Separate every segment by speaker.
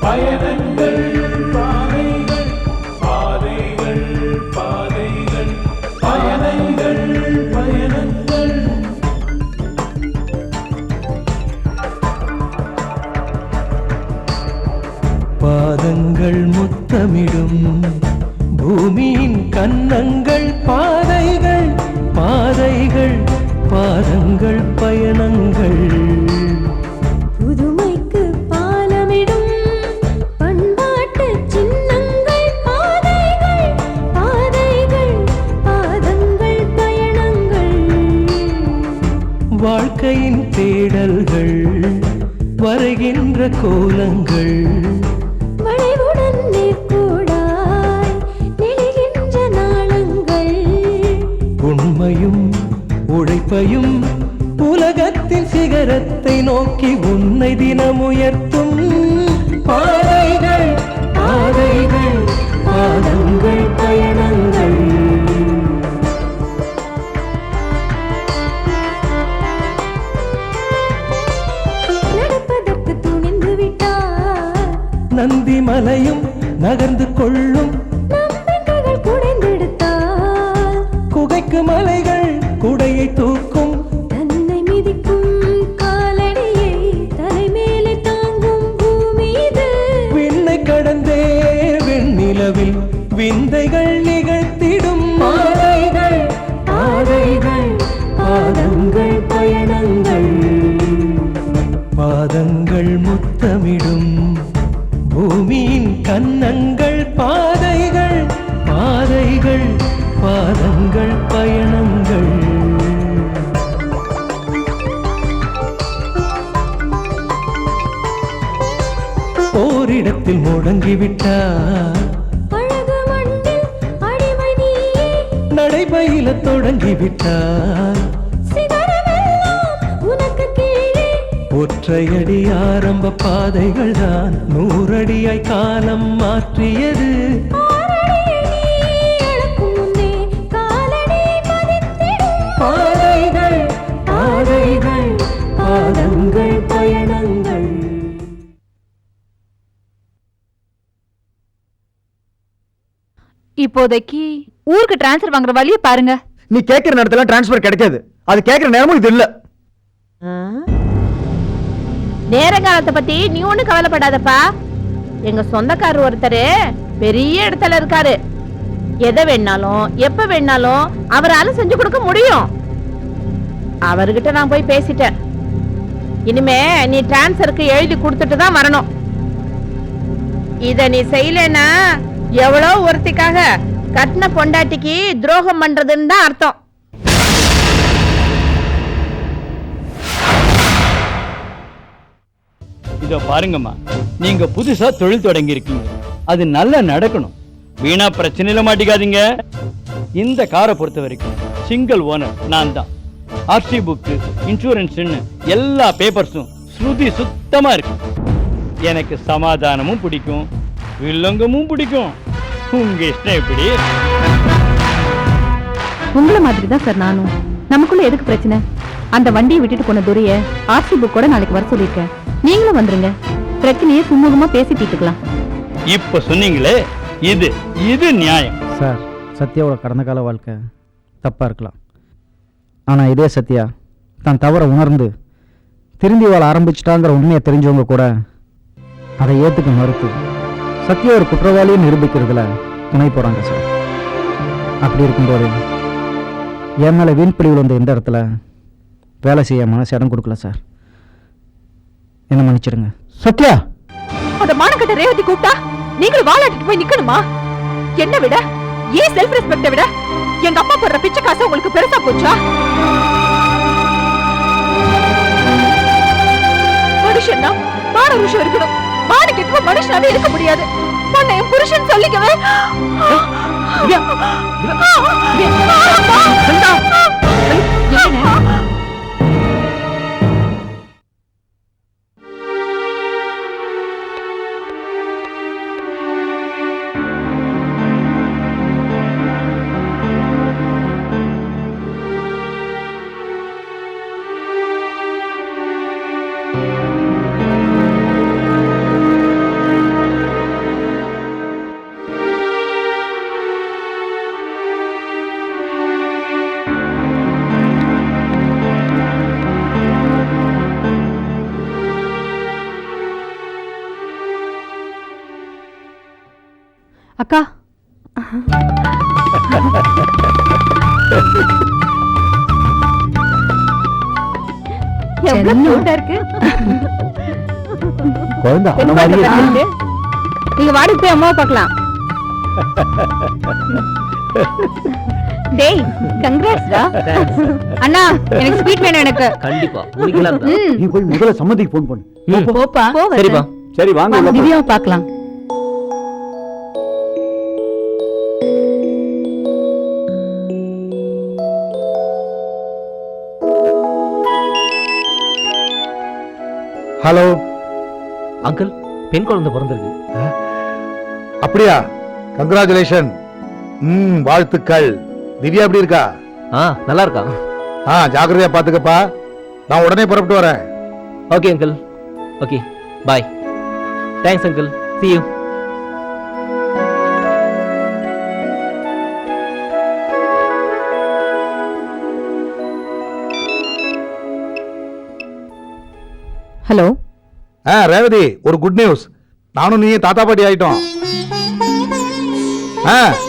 Speaker 1: பயணங்கள் பாதைகள் பாதைகள் பாதைகள் பயணங்கள் பயணங்கள்.
Speaker 2: பாதங்கள் முத்தமிடும் பூமியின் கன்னங்கள் பாதைகள் பாதைகள் பாதங்கள் பயணங்கள்.
Speaker 3: புதுமைக்கு பாலமிடும் பண்பாட்டு சின்னங்கள் பாதைகள் பாதைகள் பாதங்கள் பயணங்கள்.
Speaker 2: வாழ்க்கையின் தேடல்கள் வரைகின்ற கோலங்கள்
Speaker 3: வளைவுடன் நேர்கோடாய் நெளிகின்ற நாளங்கள்.
Speaker 2: உண்மையும் உழைப்பையும் உலகத்தின் சிகரத்தை நோக்கி உன்னை தினமுயர்த்தும் பாதைகள் பாதைகள் பாதங்கள் பயணங்கள்.
Speaker 3: நடப்பதற்கு துணிந்து விட்டார்
Speaker 2: நந்தி மலையும் நகர்ந்து கொள்ளும்
Speaker 3: நம்பிக்கைகள் குடைந்தெடுத்தார்.
Speaker 2: குகைக்கு மலைகள் குடையை தூக்கும்
Speaker 3: தன்னை மிதிக்கும் காலடியை தலைமேலே தாங்கும் பூமி இது.
Speaker 2: விண்ணை கடந்தே விண்ணிலவில் விந்தைகள் நிகழ்த்திடும் பாதைகள் பாதைகள் பாதங்கள் பயணங்கள். பாதங்கள் முத்தமிடும் பூமியின் கன்னங்கள் பாதைகள் பாதைகள் பாதங்கள் பயணங்கள். ஓரிடத்தில் முடங்கிவிட்டார்
Speaker 3: அழகு மண்ணில் அடிமை நீயே.
Speaker 2: நடைபயில தொடங்கிவிட்டார்
Speaker 3: சிகரமெல்லாம் உனக்கு கீழே.
Speaker 2: ஒற்றையடி ஆரம்ப பாதைகள் தான் 100 அடியாய் காலம் மாற்றியது.
Speaker 3: ஆறடியை நீ அளக்கும் முன்னே காலடி பதித்திடும்.
Speaker 2: பாதைகள் பாதைகள் பாதங்கள் பயணங்கள்.
Speaker 4: இப்போதைக்கு ஊருக்கு டிரான்ஸ்ஃபர் வாங்குற வழியை பாருங்க.
Speaker 5: நீ கேட்கிற நேரத்துல டிரான்ஸ்பர் கிடைக்காது. அது கேட்கிற நேரமும் இது இல்ல.
Speaker 4: நேரங்காலத்தை பத்தி நீ ஒண்ணு கவலைப்படாதப்பா. எங்க சொந்தக்காரர் ஒருத்தர் பெரிய இடத்துல இருக்காரு. எதை வேணாலும் எப்ப வேணாலும் அவரால செஞ்சு கொடுக்க முடியும். அவர்கிட்ட நான் போய் பேசிட்டேன். இனிமே நீ டிரான்ஸ்ஃபருக்கு எழுதி கொடுத்துட்டு தான் வரணும். இத நீ செய்யலன்னா எவ்வளோ ஒருத்திக்காக கட்டின பொண்டாட்டிக்கு துரோகம் பண்றதுன்னு தான் அர்த்தம்.
Speaker 6: இதோ பாருங்கம்மா, நீங்க புதுசா தொழில் தொடங்கி இருக்கீங்க. அது நல்லா நடக்கணும். வீணா பிரச்சனையில மாட்டிக்காதீங்க. இந்த காரை பொறுத்த வரைக்கும் சிங்கிள் ஓனர் நான் தான். ஆர்சி புக்கு இன்சூரன்ஸ் எல்லா பேப்பர்ஸும் ஸ்ருதி சுத்தமா இருக்கு. எனக்கு சமாதானமும் பிடிக்கும், வில்லங்கமும் பிடிக்கும். உங்க இஷ்டம் எப்படி?
Speaker 4: உங்களை மாதிரி தான் சார் நானும். நமக்குள்ள எதுக்கு பிரச்சனை? அந்த வண்டியை விட்டுட்டு போன துரைய ஆர்சி புக் கூட நாளைக்கு வர சொல்லியிருக்கேன். நீங்களும் வந்துருங்க. பிரச்சனையை சுமூகமா பேசி தீர்த்துக்கலாம்.
Speaker 6: இப்ப சொன்னீங்களே, இது இது நியாயம்
Speaker 5: சார். சத்யாவோட கடந்த கால வாழ்க்கை தப்பா இருக்கலாம். ஆனா இதே சத்யா தான் தவற உணர்ந்து திரும்பி வாழ ஆரம்பிச்சிட்டாங்கிற உண்மையை தெரிஞ்சவங்க கூட அதை ஏத்துக்க மறுத்து சத்யா ஒரு குற்றவாளியை நிரூபிக்கிறதுல துணை போறாங்க சார். அப்படி இருக்கும்போது என் மேல வீண்பிடிவில் வந்த இந்த இடத்துல வேலை செய்ய மனசு இடம் கொடுக்கல சார். என்ன மன்னிச்சிடுங்க. சத்யா,
Speaker 4: அந்த மானக்கட்ட ரேவதி கூப்பிட்டா நீங்களும் வாழாட்டிட்டு போய் நிக்கணுமா? என்ன விட ஏன் செல்ஃப் ரெஸ்பெக்ட விட எங்க அப்பா போடுற பிச்சை காசு உங்களுக்கு பெருசா போச்சா? மனுஷன்னா மான ருஷம் இருக்கணும். மான கெட்ட மனுஷனாவே இருக்க முடியாது. உன்னை என் புருஷன் சொல்லிக்கவே அக்கா எவ்வளவு cute ஆ இருக்கு.
Speaker 5: குழந்தை அந்த மாதிரியே இருக்கு.
Speaker 4: நீங்க வாடி போய் அம்மாவை பார்க்கலாம். டேய் கங்க்ராட்ஸ் டா. அண்ணா எனக்கு ஸ்வீட் வேணும் எனக்கு.
Speaker 7: கண்டிப்பா முடிக்கலாம்.
Speaker 5: நீ போய் முதல்ல சம்மதிக்கு ஃபோன் பண்ணு.
Speaker 4: போப்பா.
Speaker 7: சரிப்பா.
Speaker 5: சரி வாங்க உள்ள போலாம்.
Speaker 4: திவ்யாவை பார்க்கலாம்.
Speaker 2: ஹலோ
Speaker 7: அங்கிள் பெண் குழந்தை பிறந்திருக்கு.
Speaker 2: அப்படியா? கங்க்ராச்சுலேஷன். வாழ்த்துக்கள். திவ்யா எப்படி இருக்கா?
Speaker 7: நல்லா இருக்கா?
Speaker 2: ஜாக்கிரதையா பாத்துக்கப்பா. நான் உடனே புறப்பட்டு வரேன்.
Speaker 7: Okay uncle. Okay bye. Thanks uncle. see you.
Speaker 4: Hello.
Speaker 2: Revathi, ஒரு குட் நியூஸ். நானும் நீ தாத்தா பாட்டி ஆயிட்டோம்.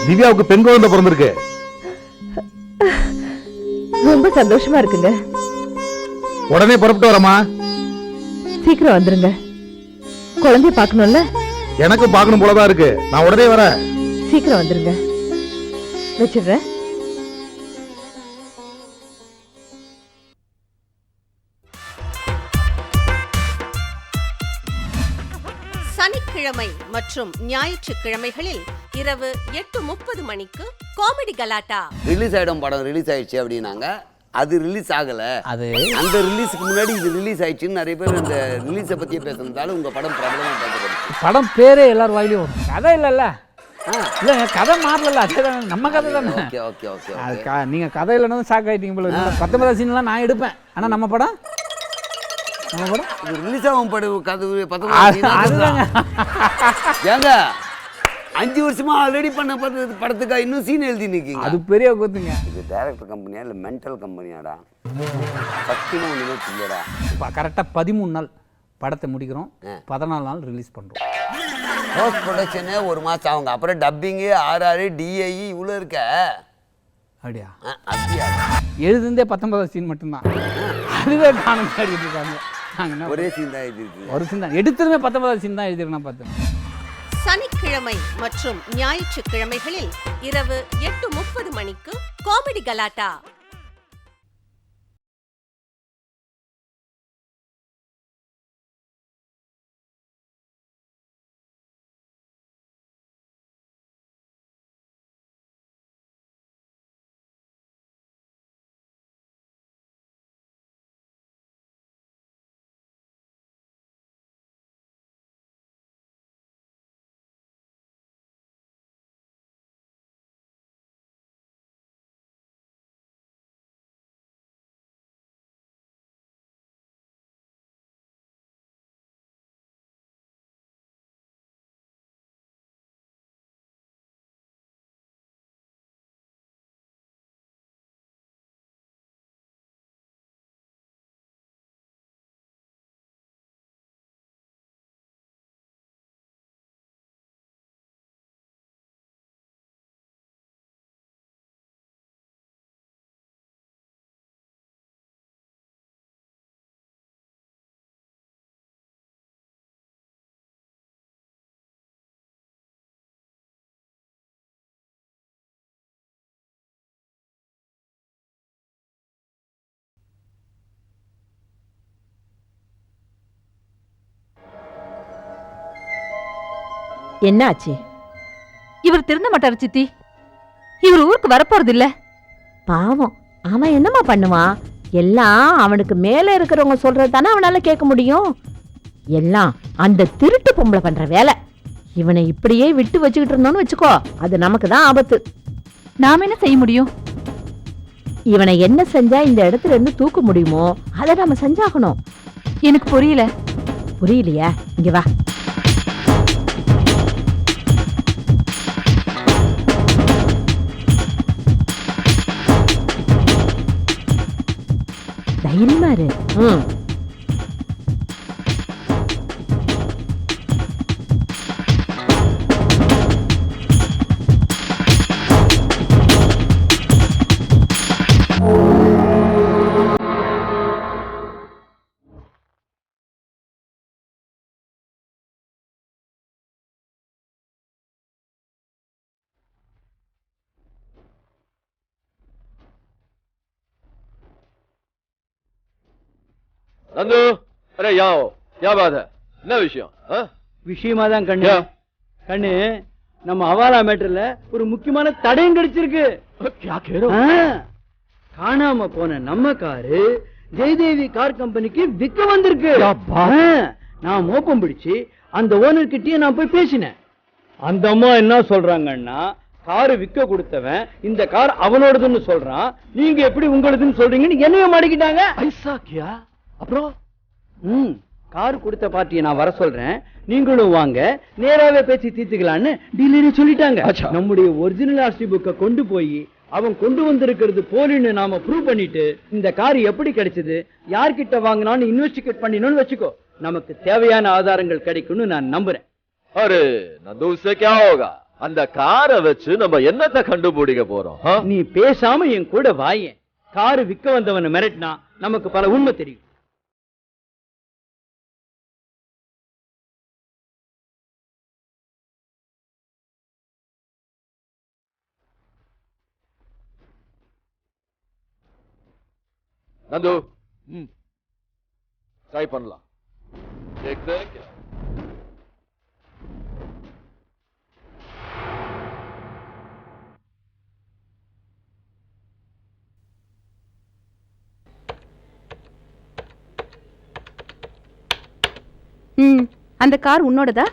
Speaker 2: திவ்யாவுக்கு பெண் குழந்தை பிறந்திருக்கு.
Speaker 4: ரொம்ப சந்தோஷமா இருக்குங்க.
Speaker 2: உடனே புறப்பட்டு வரமா?
Speaker 4: சீக்கிரம் வந்துருங்க. குழந்தைய பார்க்கணும்ல?
Speaker 2: எனக்கு பார்க்கணும் போலதான் இருக்கு. நான் உடனே வரேன்.
Speaker 4: சீக்கிரம் வந்துருங்க. வச்சிடுறேன்.
Speaker 8: சனிக்கிழமை மற்றும் ஞாயிற்றுக்கிழமைகளில் இரவு 8:30 மணிக்கு காமெடி கலாட்டா.
Speaker 9: ரிலீஸ் ஆயிடும் படம் ரிலீஸ் ஆயிடுச்சு அப்படின்னாங்க. அது ரிலீஸ் ஆகல. அது அந்த ரிலீஸுக்கு முன்னாடி இது ரிலீஸ் ஆயிடுச்சுன்னு நிறைய பேர் இந்த ரிலீஸை பத்தியே பேசுறதால உங்க படம் பிரபலமா பேசப்படுது.
Speaker 10: படம் பேரே எல்லாரும் வாயிலும் வரும். கதை இல்லைல்ல. இல்ல கதை மாறல. அதேதான் நம்ம கதை தானே.
Speaker 9: Okay okay okay.
Speaker 10: நீங்க கதை இல்லைன்னு ஷாக் ஆயிட்டீங்க போல. 19 சீன்லாம் நான் எடுப்பேன். ஆனா நம்ம படம்
Speaker 9: இது ரிலீஸ் ஆகும் படம் கதை 19 ஏங்க 5 வருஷமா ஆல்ரெடி பண்ண படத்துக்கா இன்னும் சீன் எழுதி நிற்கீங்க.
Speaker 10: அது பெரிய கூத்துங்க.
Speaker 9: இது டைரக்டர் கம்பெனியா இல்லை மென்டல் கம்பெனியாடா? சத்தியமாக ஒன்றுமே இல்லைடா.
Speaker 10: இப்போ கரெக்டாக 13 நாள் படத்தை முடிக்கிறோம். 14 நாள் ரிலீஸ் பண்ணுறோம்.
Speaker 9: போஸ்ட் ப்ரொடக்ஷனே 1 மாதம் அவங்க. அப்புறம் டப்பிங்கு RR DIE இவ்வளோ இருக்க.
Speaker 10: அப்படியா?
Speaker 9: அப்படியா?
Speaker 10: எழுதுந்தே 19 சீன் மட்டும்தான். அதுவே காணும் எழுதிட்டு இருக்காங்க.
Speaker 9: ஒரே சீன் தான் எழுதிருக்கு.
Speaker 10: ஒரு சீன் தான் எடுத்துருமே 19 சீன் தான் எழுதிருக்கேன். பார்த்தேன்.
Speaker 8: சனிக்கிழமை மற்றும் ஞாயிற்றுக்கிழமைகளில் இரவு 8:30 மணிக்கு காமெடி கலாட்டா.
Speaker 4: என்ன ஆச்சு? இவர் திருந்த மாட்டாரு சித்தி. இவர் ஊருக்கு வரப்போறது இல்ல. பாவம், அவன் என்னமா பண்ணுவான்? எல்லாம் அவனுக்கு மேல இருக்கிறவங்க சொல்றது தானே அவனால கேட்க முடியும். எல்லாம் அந்த திருட்டு பொம்பளை பண்ற வேலை. இவனை இப்படியே விட்டு வச்சுக்கிட்டு இருந்தோம்னு வச்சுக்கோ, அது நமக்கு தான் ஆபத்து. நாம என்ன செய்ய முடியும்? இவனை என்ன செஞ்சா இந்த இடத்துல இருந்து தூக்க முடியுமோ அதை நாம செஞ்சாகணும். எனக்கு புரியல. புரியலையா? இங்க வா. தைரியமா இரு.
Speaker 1: நந்து அரே யாओ क्या बात है என்ன விஷயம்
Speaker 6: விஷயமா தான் கண்ணு கண்ணு நம்ம அவாலா மேட்டர்ல ஒரு முக்கியமான தடயம் கிடைச்சிருக்கு
Speaker 1: क्या कह रहे हो
Speaker 6: காணாம போன நம்ம காரு ஜெயதேவி கார் கம்பெனிக்கு விற்க வந்திருக்கு நான் மோப்பம் பிடிச்சு அந்த ஓனர் கிட்டயே நான் போய் பேசினேன். அந்த அம்மா என்ன சொல்றாங்கன்னா காரு விற்க கொடுத்தவன் இந்த கார் அவனோடதுன்னு சொல்றான், நீங்க எப்படி உங்களதுன்னு சொல்றீங்கன்னு என்னைய மாட்டிக்கிட்டாங்க.
Speaker 1: ஐசா கியா அப்புறம்
Speaker 6: கார் கொடுத்த பார்ட்டியை நான் வர சொல்றேன், நீங்களும் வாங்க, நேராவே பேசி தீர்த்துக்கலான்னு டீலரே சொல்லிட்டாங்க. நம்முடைய ஒரிஜினல் ஆர்சி புக்கை கொண்டு போய் அவன் கொண்டு வந்திருக்கிறது போலின்னு நாம ப்ரூவ் பண்ணிட்டு இந்த கார் எப்படி கிடைச்சது, யார்கிட்ட வாங்கினான்னு இன்வெஸ்டிகேட் பண்ணினோம்னு வச்சுக்கோ, நமக்கு தேவையான ஆதாரங்கள் கிடைக்கும்னு நான் நம்புறேன்.
Speaker 1: அரே நந்து உஸ்ஸே क्या होगा அந்த காரை வச்சு நம்ம என்னத்தை கண்டுபிடிக்க போறோம்?
Speaker 6: நீ பேசாம என் கூட வாயேன். காரு விற்க வந்தவனை மிரட்டினா நமக்கு பல உண்மை தெரியும்.
Speaker 1: நந்து ட்ரை பண்ணலாம். देखते हैं क्या
Speaker 4: அந்த கார் உன்னோடதா?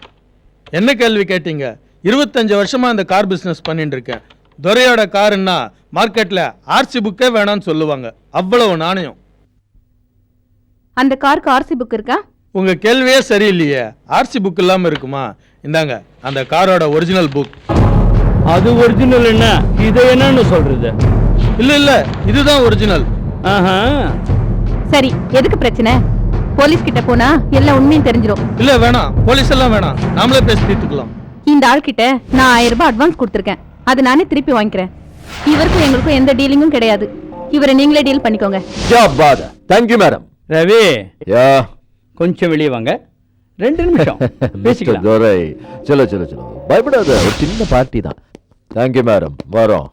Speaker 2: என்ன கேள்வி கேட்டீங்க? 25 வருஷமா அந்த கார் பிசினஸ் பண்ணிட்டு இருக்கேன். துரையோட காருன்னா மார்க்கெட்ல ஆர்சி புக்கே வேணாம்னு சொல்லுவாங்க, அவ்வளவு நாணயம்.
Speaker 4: அந்த காருக்கு ஆர்சி புக் இருக்கா?
Speaker 2: உங்க கேள்வியே சரியில்லையே, ஆர்சி புக் இல்லாம இருக்குமா? இந்தாங்க அந்த காரோட ஒரிஜினல் புக்.
Speaker 6: அது ஒரிஜினல் என்ன, இது என்னன்னு சொல்றது?
Speaker 2: இல்ல இல்ல, இதுதான் ஒரிஜினல்.
Speaker 4: சரி, எதுக்கு பிரச்சனை? போலீஸ் கிட்ட போனா எல்லாம் உண்மையும் தெரிஞ்சிடும்.
Speaker 2: இல்ல வேணாம், போலீஸ் எல்லாம் வேணாம், நாமளே பேசி தீர்த்துக்கலாம்.
Speaker 4: இந்த ஆள் கிட்ட நான் 1000 ரூபாய் அட்வான்ஸ் கொடுத்துருக்கேன், அது நானே திருப்பி வாங்கிக்கிறேன். இவருக்கும் எங்களுக்கும் எந்த டீலிங்கும் கிடையாது, இவரை நீங்களே டீல் பண்ணிக்கோங்க.
Speaker 1: Thank you madam.
Speaker 6: ரவி,
Speaker 1: या
Speaker 6: கொஞ்சம் வெளியே வாங்க, 2 நிமிஷம் பேசிக்கலாம்.
Speaker 1: துரை चलो चलो चलो, பயப்படாத, ஒரு சின்ன பார்ட்டி தான். थैंक यू मैडम, வரோம்.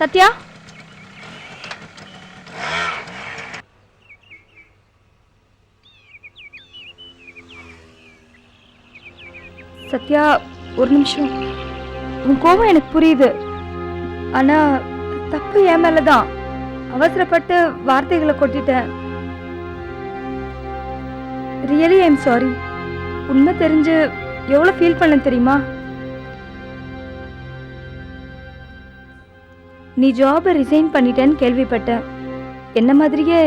Speaker 4: சத்யா,
Speaker 3: சத்யா, ஒரு நிமிஷம். உன் கோபம் எனக்கு புரியுது, ஆனா தப்பு என் மேலதான். அவசரப்பட்டு வார்த்தைகளை கொட்டிட்டேன். Really I'm sorry. உண்மை தெரிஞ்சு எவ்வளவு ஃபீல் பண்ண தெரியுமா? நீ ஜாபை ரிசைன் பண்ணிட்டேன்னு கேள்விப்பட்டேன். என்ன மாதிரியே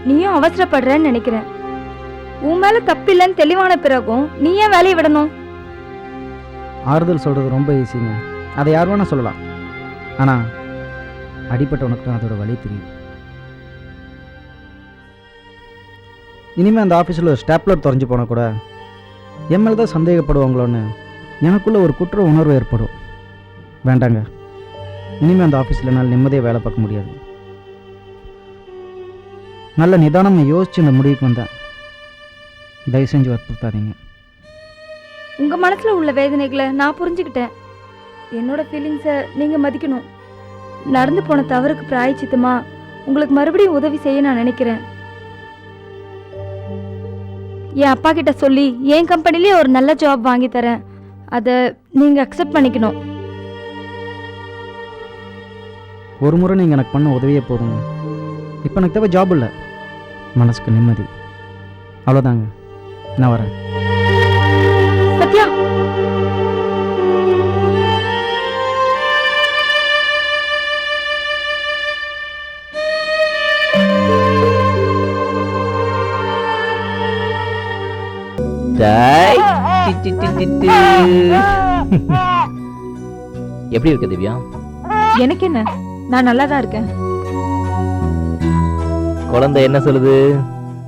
Speaker 3: நீயும் அவசரப்படுறன்னு நினைக்கிறேன். உன் மேல தப்பு இல்லைன்னு தெளிவான பிறகும் நீ ஏன் வேலையை விடணும்?
Speaker 5: ஆறுதல் சொல்கிறது ரொம்ப ஈஸிங்க, அதை யார் வேணால் சொல்லலாம். ஆனால் அடிப்பட்டவனுக்கு தான் அதோட வழி தெரியும். இனிமேல் அந்த ஆஃபீஸில் ஒரு ஸ்டாப்லர் தொலைஞ்சு போனால் கூட என் மேலே தான் சந்தேகப்படுவாங்களோன்னு எனக்குள்ளே ஒரு குற்ற உணர்வு ஏற்படும். வேண்டாங்க, இனிமேல் அந்த ஆஃபீஸில் என்னால் நிம்மதியாக வேலை பார்க்க முடியாது. நல்ல நிதானமாக யோசிச்சு இந்த முடிவுக்கு வந்தேன். தயவு செஞ்சு வற்புறுத்தாதீங்க.
Speaker 3: உங்க மனசுல உள்ள வேதனைகளை நான் புரிஞ்சுக்கிட்டேன். என்னோட ஃபீலிங்ஸை நீங்க மதிக்கணும். நடந்து போன தவறுக்கு பிராயச்சித்தமா உங்களுக்கு மறுபடியும் உதவி செய்ய நான் நினைக்கிறேன். என் அப்பா கிட்ட சொல்லி என் கம்பெனிலே ஒரு நல்ல ஜாப் வாங்கி தரேன், அதை நீங்க அக்செப்ட் பண்ணிக்கணும்.
Speaker 5: ஒரு முறை நீங்கள் எனக்கு பண்ண உதவியே போதுங்க. இப்போ எனக்கு தேவை ஜாப் இல்லை, மனசுக்கு நிம்மதி. அவ்வளோதாங்க, நான் வரேன்.
Speaker 3: சத்யா,
Speaker 7: எப்படி இருக்கு திவ்யா?
Speaker 4: எனக்கு என்ன, நான் நல்லா தான் இருக்கேன்.
Speaker 7: குழந்தை என்ன சொல்லுது?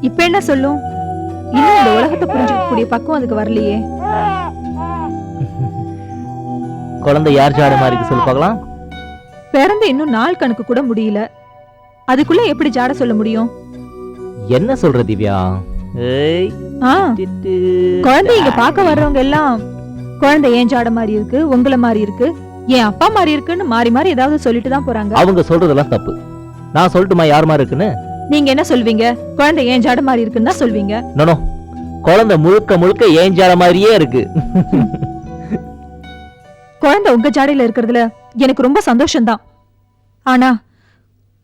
Speaker 4: இப்ப என்ன சொல்லும்? இன்னும் இந்த உலகத்தை புரிஞ்சுக்கக்கூடிய பக்குவம் அதுக்கு வரலையே.
Speaker 7: குழந்தை யார் ஜாட மாதிரி இருக்கு சொல்லு பார்க்கலாம்.
Speaker 4: பிறந்த இன்னும் நாள் கணக்கு கூட முடியல, அதுக்குள்ள எப்படி ஜாட சொல்ல முடியும்?
Speaker 7: என்ன சொல்ற திவ்யா? ஏய்
Speaker 4: ஆ, குழந்தை இங்க பார்க்க வர்றவங்க எல்லாம் குழந்தை ஏன் ஜாட மாதிரி இருக்கு, உங்கள மாதிரி இருக்கு, என் அப்பா மாதிரி இருக்குன்னு மாறி மாறி ஏதாவது சொல்லிட்டு தான் போறாங்க.
Speaker 7: அவங்க சொல்றதெல்லாம் தப்பு. நான் சொல்லட்டுமா யார் மாதிரி இருக்குன்னு?
Speaker 4: நீங்க என்ன சொல்வீங்க? குழந்தை ஏன் ஜாட மாதிரி இருக்குன்னு தான் சொல்வீங்க.
Speaker 7: நோ, குழந்தை முழுக்க முழுக்க ஏன் ஜாட மாதிரியே இருக்கு.
Speaker 4: குழந்தை உங்க ஜாடையில இருக்கிறதுல எனக்கு ரொம்ப சந்தோஷம்தான். ஆனா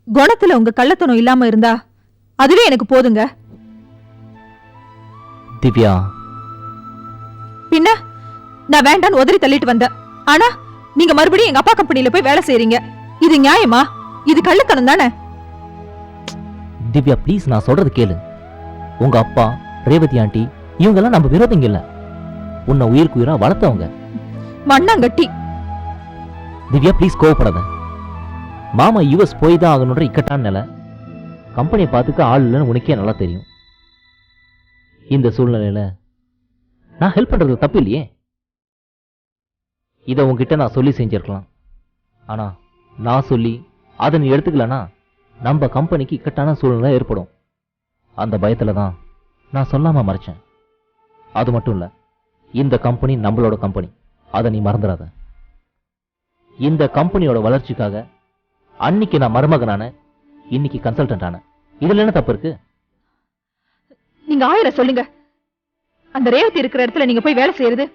Speaker 4: குணத்துல உங்க கள்ளத்தனம் இல்லாம இருந்தா அதுவே எனக்கு போதுங்க.
Speaker 7: திவ்யா,
Speaker 4: பின்ன நான் வேண்டான்னு உதறி தள்ளிட்டு வந்தேன். ஆனா நீங்க மறுபடியும் எங்க அப்பா கம்பெனில போய் வேலை செய்றீங்க. இது நியாயமா? இது கள்ளத்தனம் தானே?
Speaker 7: திவ்யா ப்ளீஸ், நான் சொல்றது கேளு. உங்க அப்பா, ரேவதி ஆண்டி இவங்க எல்லாம் நம்ம விரோதிங்க இல்ல. உன்னை உயிருக்கு உயிரா வளர்த்தவங்க.
Speaker 4: மண்ணாங்கட்டி.
Speaker 7: திவ்யா ப்ளீஸ் கோவப்படாத. மாமா யுஎஸ் போய் தான் ஆகணுன்ற இக்கட்டான நிலை. கம்பெனியை பார்த்துக்க ஆள் இல்லைன்னு உனக்கே நல்லா தெரியும். இந்த சூழ்நிலையில நான் ஹெல்ப் பண்றது தப்பு இல்லையே. இதை உங்ககிட்ட நான் சொல்லி செஞ்சிருக்கலாம். ஆனா நான் சொல்லி அதை நீ எடுத்துக்கலனா நம்ம கம்பெனிக்கு இக்கட்டான சூழ்நிலை ஏற்படும். அந்த பயத்துல தான் நான் சொல்லாம மறைச்சேன். அது மட்டும் இல்ல, இந்த கம்பெனி நம்மளோட கம்பெனி, அதை நீ மறந்துடாத. இந்த கம்பெனியோட வளர்ச்சிக்காக அன்னைக்கு நான் மருமகனான, இன்னைக்கு கன்சல்டன்ட் ஆன. இதுல என்ன தப்பு இருக்கு?
Speaker 4: நீங்க 1000 சொல்லுங்க, அந்த ரேவதி இருக்கிற இடத்துல நீங்க போய் வேலை செய்யறது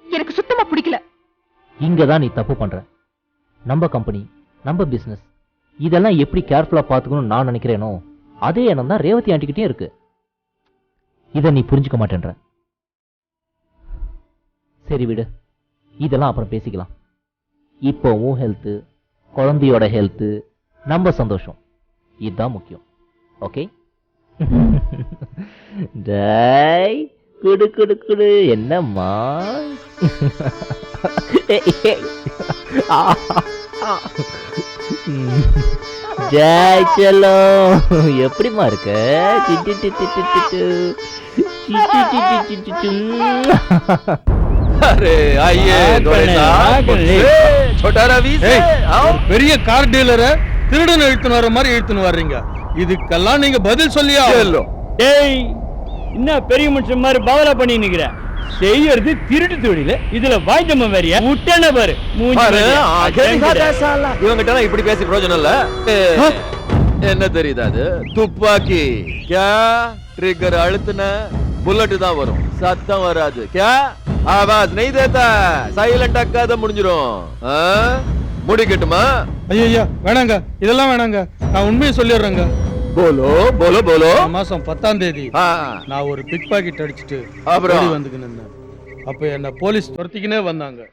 Speaker 4: எனக்கு சுத்தமா பிடிக்கல.
Speaker 7: இங்கதான் நீ தப்பு பண்ற. நம்ம கம்பெனி, நம்ம பிசினஸ், இதெல்லாம் எப்படி கேர்ஃபுல்லா பாத்துக்கணும்னு நான் நினைக்கிறேனோ அதே எண்ணம் தான் ரேவதி ஆண்டிக்கிட்டே இருக்கு. இதை நீ புரிஞ்சுக்க மாட்டேன்ற. சரி விடு, இதெல்லாம் அப்புறம் பேசிக்கலாம். இப்போ உன் ஹெல்த், குழந்தையோட ஹெல்த், நம்ம சந்தோஷம், இதுதான் முக்கியம். ஓகே? டேய் குடு குடு குடு. என்னம்மா? ஜெய் செல்லோ, எப்படிமா இருக்க?
Speaker 1: अरे आइए छोटा रवि से आओ.
Speaker 2: பெரிய கார் டீலரை திருடன் இழுத்துன்னு வர மாதிரி இழுத்துன்னு வர்றீங்க. இதுக்கெல்லாம் நீங்க பதில் சொல்லியா?
Speaker 6: டேய், என்ன பெரிய மனுஷன் மாதிரி பவலா பண்ணி நிக்கிற? செய்யறது திருட்டு தொழில, இதுல வாய்ஜம்ம வேறியா? முட்டன பாரு.
Speaker 1: இவங்கிட்ட இப்படி பேசி பிரயோஜனம் இல்ல. என்ன தெரியுது? அது துப்பாக்கி. क्या ட்ரிகர் அழுத்துன புல்லட் தான் வரும், சத்தம் வராது. क्या आवाज नहीं देता, சைலண்டா கதை முடிஞ்சிரும். முடிக்கட்டுமா?
Speaker 2: ஐயா வேணாங்க, இதெல்லாம் வேணாங்க. நான் உண்மையை சொல்லிடுறேங்க.
Speaker 1: Polo polo polo.
Speaker 2: மாசம் 10ஆம் தேதி நான் ஒரு பிக் பாக்கெட் அடிச்சுட்டு
Speaker 1: அப்புறம்
Speaker 2: வந்துக்கின்னு. அப்ப என்ன போலீஸ் துரத்திக்கினே வந்தாங்க.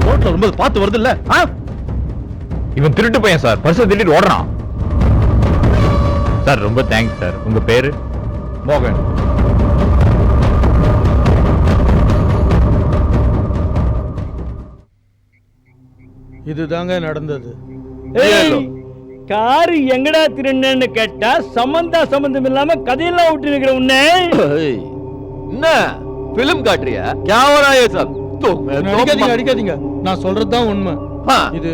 Speaker 1: ரோட்ல ரொம்ப பார்த்து வருது இல்ல?
Speaker 11: இவன் திருட்டு பையன் சார், பர்ஸ் திருட்டு ஓடுறான் சார். ரொம்ப தேங்க்ஸ் சார். உங்க பேரு?
Speaker 1: மோகன்.
Speaker 2: இதுதாங்க நடந்தது.
Speaker 6: காரு எங்கடா திருன்னு கேட்டா சம்பந்தம் இல்லாம கதையெல்லாம் விட்டு இருக்கிற உன்னை.
Speaker 1: என்ன பிலிம் காட்டுறியா? क्या हो रहा है ये सब?
Speaker 2: அடிக்காதீங்க. நான் சொல்றதுதான் உண்மை. இது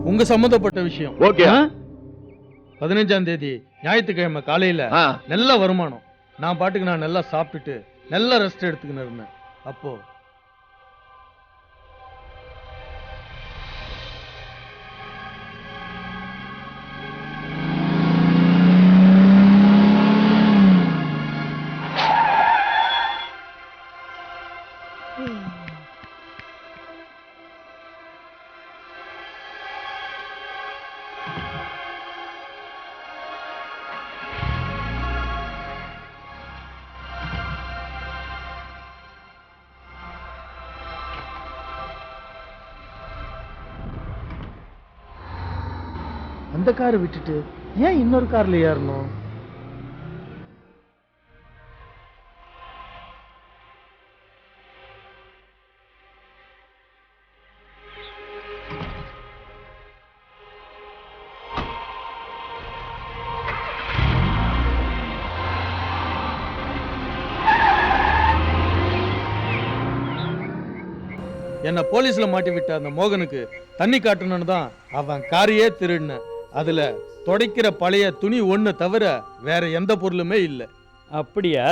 Speaker 2: உங்க சம்பந்தப்பட்ட விஷயம்.
Speaker 1: ஓகே.
Speaker 2: 15ஆம் தேதி ஞாயிற்றுக்கிழமை காலையில நல்ல வருமானம். நான் பாட்டுக்கு நான் நல்லா சாப்பிட்டுட்டு நல்ல ரெஸ்ட் எடுத்துக்கின்னு இருந்தேன். அப்போ அந்த காரை விட்டுட்டு ஏன் இன்னொரு கார்ல ஏறணும்? என்ன போலீஸ்ல மாட்டி விட்ட அந்த மோகனுக்கு தண்ணி காட்டணும்னு தான் அவன் காரையே திருடின. அதுல துடைக்கிற பழைய துணி ஒண்ணு தவிர வேற எந்த பொருளுமே இல்லை.
Speaker 6: அப்படியா?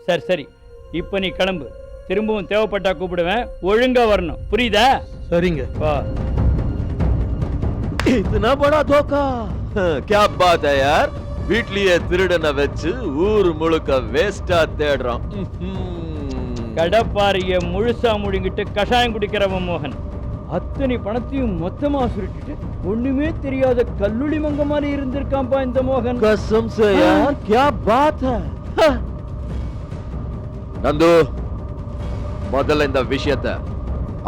Speaker 6: சரி சரி, இப்போ நீ கிளம்பு. திரும்பவும் தேவைப்பட்டா கூப்பிடுவேன். ஒழுங்கா வரணும், புரியுதா?
Speaker 2: சரிங்க.
Speaker 6: வா.
Speaker 1: इतना बड़ा धोखा, क्या बात है यार. வீட்லயே திருடனை வச்சு ஊர் முழுக்க வேஸ்டா தேடுறான்.
Speaker 6: கடப்பாரிய முழுசா முழுங்கிட்டு கஷாயம் குடிக்கிறவன் மோகன். அத்தனை பணத்தையும் மொத்தமா சுருட்டிட்டு ஒண்ணுமே தெரியாத கல்லுளி மங்க மாதிரி இருந்திருக்கான்பா இந்த மோகன்.
Speaker 1: कसम से यार, क्या बात है. நந்து, முதல்ல இந்த விஷயத்தை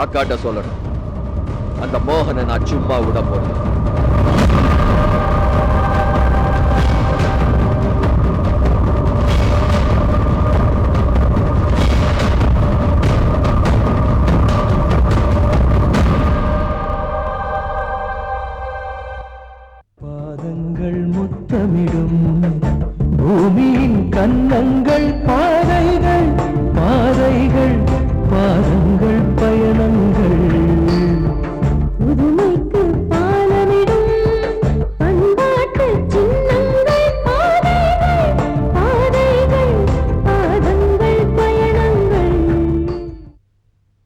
Speaker 1: அக்காட்ட சொல்லணும். அந்த மோகனை நான் சும்மா விட போறேன்.
Speaker 12: பாதங்கள் முத்தமிடும் பூமியின் கன்னங்கள் பாதைகள் பாதைகள்